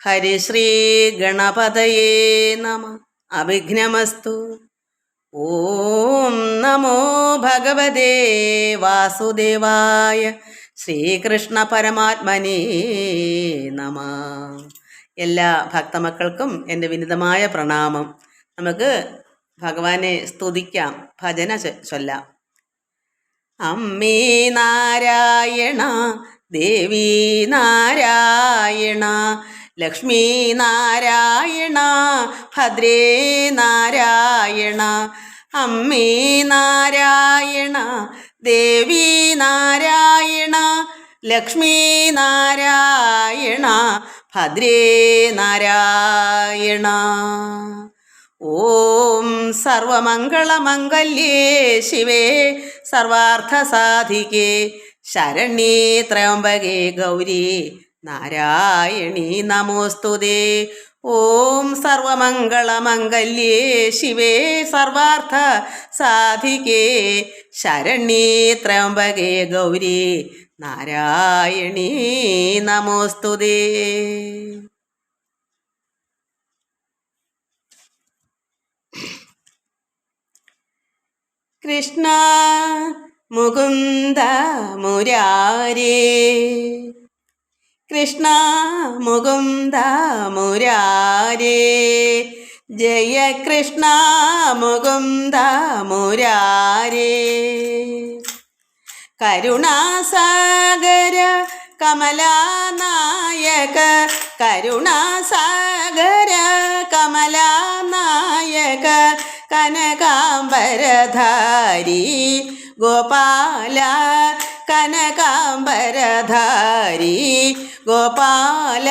ഹരിശ്രീ ഗണപതയേ നമ. അഭിഘ്നമസ്തു. ഓം നമോ ഭഗവതേ വാസുദേവായ. ശ്രീകൃഷ്ണ പരമാത്മനേ നമ. എല്ലാ ഭക്തമക്കൾക്കും എൻ്റെ വിനിതമായ പ്രണാമം. നമുക്ക് ഭഗവാനെ സ്തുതിക്കാം, ഭജന ചൊല്ലാം. അമ്മേ നാരായണ, ദേവി നാരായണ, ലക്ഷ്മി നാരായണ, ഭദ്രേ നാരായണ. അമ്മേ നാരായണ, ദേവി നാരായണ, ലക്ഷ്മി നാരായണ, ഭദ്രേ നാരായണ. ഓം സർവമംഗളമംഗല്യേ ശിവേ സർവാർത്ഥസാധികേ ശരണ്യേ ത്രയംബകേ ഗൗരി നാരായണീ നമോസ്തുതേ. ഓം സർവമംഗളമംഗല്യേ ശിവേ സർവാർത്ഥ സാധികേ ശരണ്യേ ത്രയംബകേ ഗൗരി നാരായണീ നമോസ്തുതേ. കൃഷ്ണ മുകുന്ദ മുരാരേ, കൃഷ്ണ മുകുന്ദ മുരാരേ, ജയ കൃഷ്ണ മുകുന്ദ മുരാരേ. കരുണാസാഗര കമലാനായക, കരുണാസാഗര കമലാനായക, കനകാംബരധാരി ഗോപാല, കനകാംബരധാരി ഗോപാല,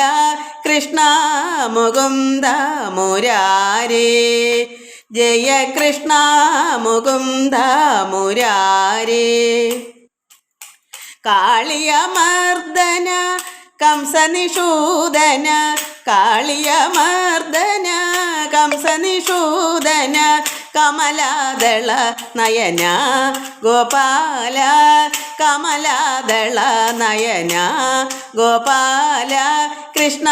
കൃഷ്ണ മുകുന്ദ മുരാരേ, ജയ കൃഷ്ണ മുകുന്ദ മുരാരേ. കാളിയമർദ്ദന കംസനിഷൂദന, കാളിയമർദ്ദന കംസനിഷൂദന, കമലാദള നയന ഗോപാല, കമലാദള നയന ഗോപാല, കൃഷ്ണ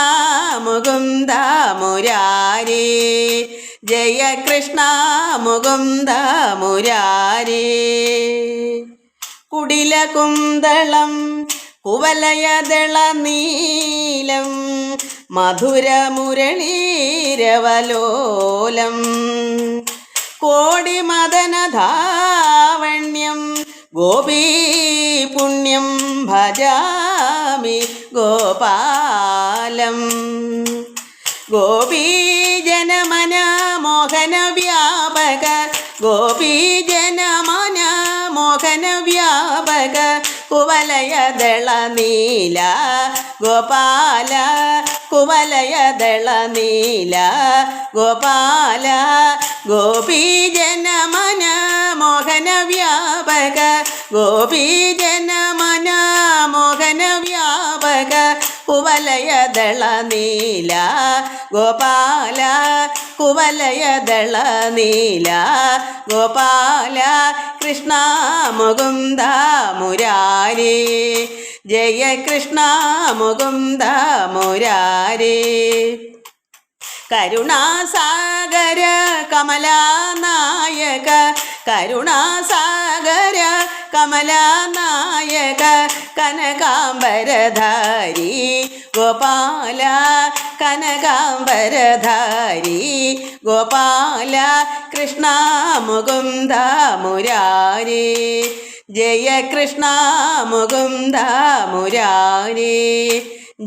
മുകുന്ദ മുരാരേ, ജയ കൃഷ്ണ മുകുന്ദ മുരാരേ. കുടിലകുന്തളം കുവലയദള നീലം, മധുരമുരളീരവലോലം, കോടിമദനധാവണ്യം ഗോപീപുണ്യം ഭജാമി ഗോപാലം. ഗോപീജനമന മോഹന വ്യാപക, ഗോപീജനമന മോഹന വ്യാപക, കുവലയദള നീല ഗോപാല, കുവലയദള നീല ഗോപാല, ഗോപീജനമന മോഹന വ്യാപക, ഗോപീജനമന മോഹന വ്യാപക, കുവലയദള നീല ഗോപാല, കുവലയദള നീല ഗോപാല, കൃഷ്ണ മുകുന്ദ മുരാരേ, ജയ കൃഷ്ണ മുകുന്ദ മുരാരേ. കരുണാസാഗര കമലാനായക, കരുണാസാഗര കമലാനായക, കനകാംബരധാരി ഗോപാല, കനകാംബരധാരി ഗോപാല, കൃഷ്ണ മുകുന്ദ മുരാരേ, ജയ കൃഷ്ണ മുകുന്ദ മുരാരേ,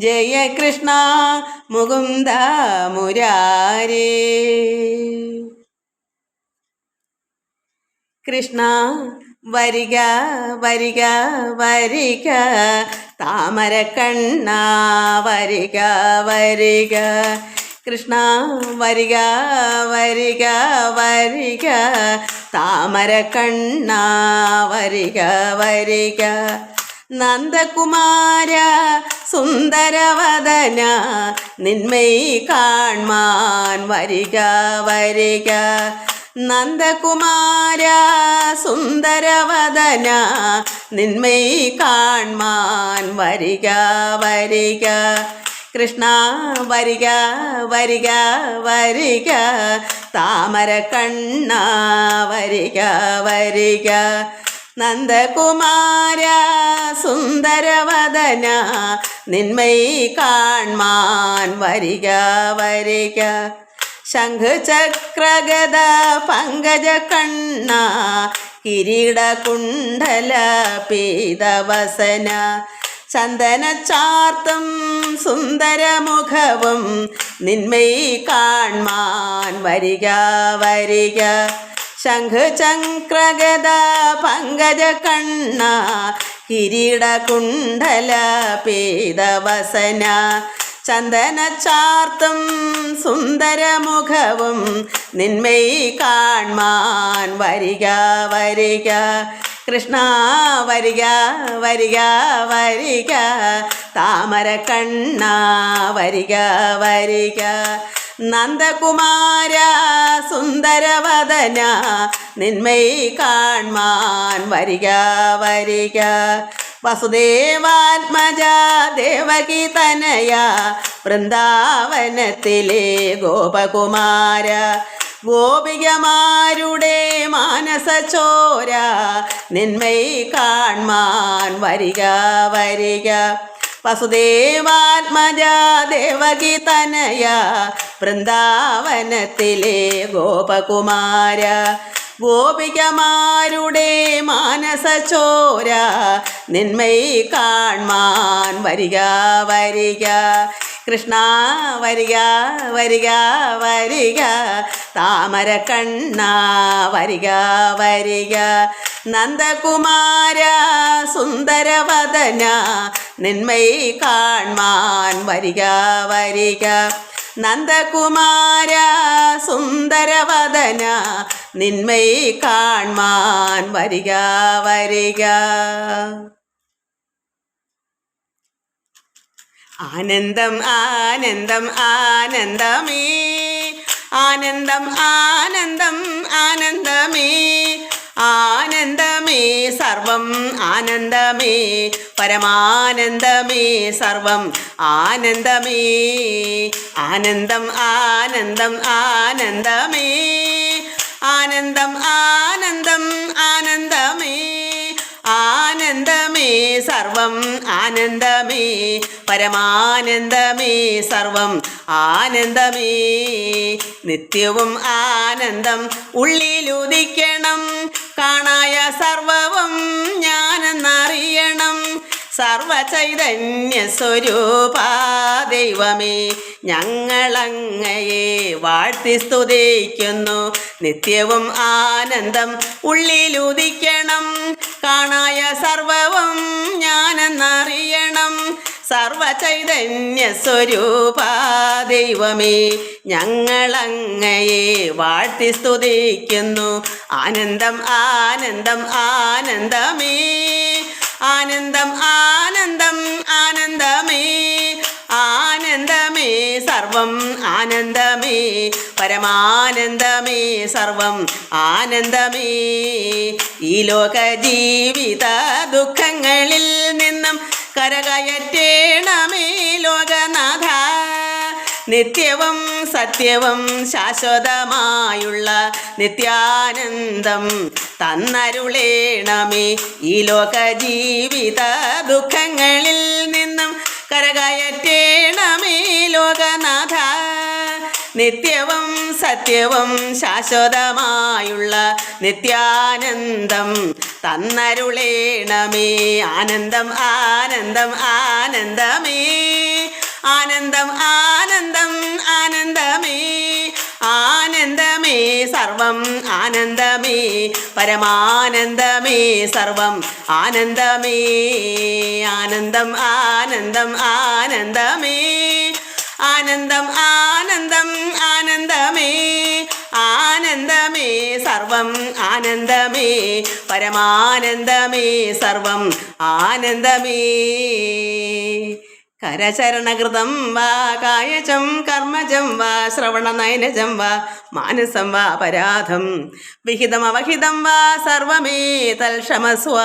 ജയ കൃഷ്ണ മുകുന്ദ മുരാരേ. കൃഷ്ണ വരിക വരിക വരിക, താമരക്കണ്ണ വരിക വരിക, കൃഷ്ണ വരിക വരിക വരിക, താമരക്കണ്ണ വരിക വരിക. നന്ദകുമാര സുന്ദരവദന, നിന്മൈ കാൺമാൻ വരിക വരിക, നന്ദകുമാര സുന്ദരവദന, നിന്മൈ കാൺമാൻ വരിക വരിക, കൃഷ്ണ വരിക വരിക വരിക താമരക്കണ്ണ വരിക വരിക നന്ദകുമാര സുന്ദരവദന നിന്മൈ കാൺമാൻ വരിക വരിക ശംഖചക്രഗദ പങ്കജ കണ്ണ കിരീടകുണ്ഡല പീതവസന ചന്ദനച്ചാർത്തും സുന്ദരമുഖവും നിന്മൈ കാൺമാൻ വരിക വരിക ശംഖചക്രഗദ പങ്കജ കണ്ണ കിരീടകുണ്ഡല പീതവസന ചന്ദനച്ചാർത്തും സുന്ദരമുഖവും നിന്മൈ കാൺമാൻ വരിക വരിക കൃഷ്ണ വരിക വരിക വരിക താമരക്കണ്ണ വരിക വരിക നന്ദകുമാര സുന്ദരവദന നിന്മൈ കാൺമാൻ വരിക വരിക വസുദേവാത്മജ ദേവകി തനയ വൃന്ദാവനത്തിലെ ഗോപകുമാര ഗോപികമാരുടെ മാനസചോര നിന്മൈ കാൺമാൻ വരിക വരിക വസുദേവാത്മജ ദേവകി തനയ വൃന്ദാവനത്തിലെ ഗോപകുമാര ഗോപികമാരുടെ മാനസചോര നിന്മൈ കാൺമാൻ വരിക വരിക കൃഷ്ണ വരിക വരിക വരിക താമരക്കണ്ണ വരിക വരിക നന്ദകുമാര സുന്ദരവദന നിന്മൈ കാൺമാൻ വരിക വരിക നന്ദകുമാര സുന്ദരവദന നിന്മൈ കാൺമാൻ വരിക വരിക ആനന്ദം ആനന്ദം ആനന്ദമേ ആനന്ദം ആനന്ദം ആനന്ദമേ ആനന്ദമേ സർവം ആനന്ദമേ പരമാനന്ദമേ സർവം ആനന്ദമേ ആനന്ദം ആനന്ദം ആനന്ദമേ ആനന്ദം ആനന്ദം ആനന്ദമേ ആനന്ദമേ സർവം ആനന്ദമേ പരമാനന്ദമേ സർവം ആനന്ദമേ നിത്യവും ആനന്ദം ഉള്ളിലുദിക്കണം കാണായ സർവവും ഞാനെന്നറിയണം സർവചൈതന്യ സ്വരൂപ ദൈവമേ ഞങ്ങളങ്ങയെ വാഴ്ത്തി സ്തുതിക്കുന്നു നിത്യവും ആനന്ദം ഉള്ളിലുദിക്കണം കാണായ സർവവും ഞാനെന്നറിയണം സർവചൈതന്യ സ്വരൂപ ദൈവമേ ഞങ്ങളങ്ങയെ വാഴ്ത്തി സ്തുതിക്കുന്നു ആനന്ദം ആനന്ദം ആനന്ദമേ ആനന്ദം ആനന്ദം ആനന്ദമേ ആനന്ദമേ സർവം ആനന്ദമേ പരമാനന്ദമേ സർവം ആനന്ദമേ ഈ ലോക ജീവിത ദുഃഖങ്ങളിൽ നിന്നും കരകയറ്റേണമേ ലോകനാഥ നിത്യവും സത്യവും ശാശ്വതമായുള്ള നിത്യാനന്ദം തന്നരുളേണമേ ഈ ലോക ജീവിത ദുഃഖങ്ങളിൽ നിന്നും കരകയറ്റേണമേ ലോകനാഥ നിത്യവും സത്യവും ശാശ്വതമായുള്ള നിത്യാനന്ദം തന്നരുളേണമേ ആനന്ദം ആനന്ദം ആനന്ദമേ ആനന്ദം ആനന്ദം ആനന്ദമേ ആനന്ദമേ സർവം ആനന്ദമേ പരമാനന്ദമേ സർവം ആനന്ദമേ ആനന്ദം ആനന്ദം ആനന്ദമേ ആനന്ദം ആനന്ദം ആനന്ദമേ ആനന്ദമേ സർവം ആനന്ദമേ പരമാനന്ദമേ സർവം ആനന്ദമേ കരചരണകൃതം വാ കായജം കർമ്മജം വാ ശ്രവണനയനജം വാ മാനസം വാ അപരാധം വിഹിതം അവഹിതം വാ സർവമേ തൽക്ഷമസ്വ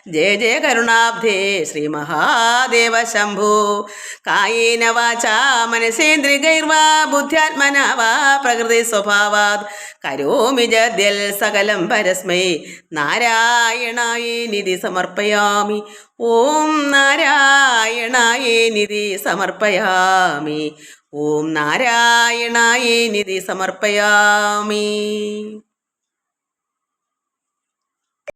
ജയ ജയ കരുണാബ്ധേ ശ്രീ മഹാദേവ ശംഭോ കായേന വാചാ മനസേന്ദ്രിയൈർവാ ബുദ്ധ്യാത്മനാ വാ പ്രകൃതി സ്വഭാവാത് കരോമി ജദ്യൽ സകലം പരസ്മൈ നാരായണായേനിധി സമർപ്പയാമി. ഓം നാരായണായേനിധി സമർപ്പയാമി. ഓം നാരായണായേനിധി സമർപ്പയാമി.